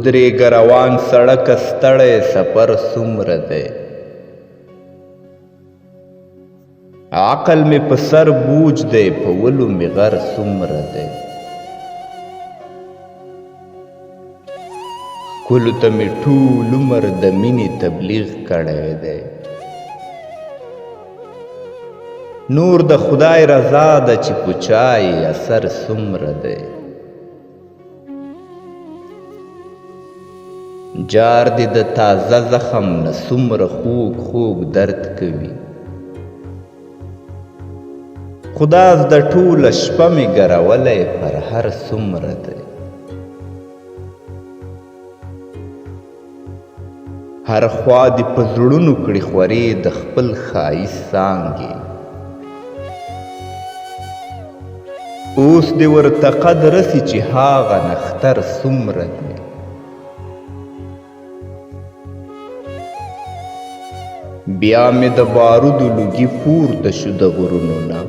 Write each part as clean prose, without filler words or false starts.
ودرېږه روان سړکه ستړی سفر څومره دی عقل مې په سر بوج دی په ولو مې غر څومره دی ښکلو ته مې ټول عمر د مینې تبلیغ کړی دی نور د خدای رضا ده چې په چا یې اثر څومره دی جار دې د تازه زخم نه څومره خوږ خوږ درد کوي خدا د ټوله شپه مې ګرولی پر هر څومره دی هر خوا دې په زړونو کړي خورې د خپل ښایست څانګې اوس دې ورته قد رسي چې هاغه نختر څومره دی بیا مې د بارودو لوګي پورته شو د غرونو نه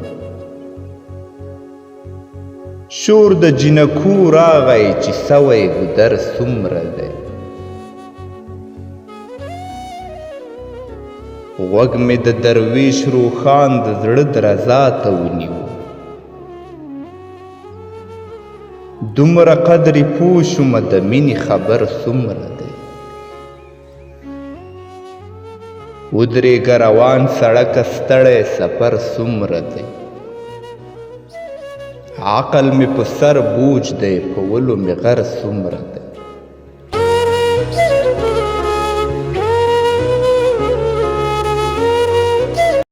شور د جنکو راغی چې سوی ګودر څومره دی غوږ مې د درویش روښان د زړه درزا ته ونیو دومره قدرې پوه شومه د مینې خبر څومره دی ودرېږه روان سړکه ستړی سفر څومره دی عقل مې په سر بوج دی په ولو مې غر څومره دی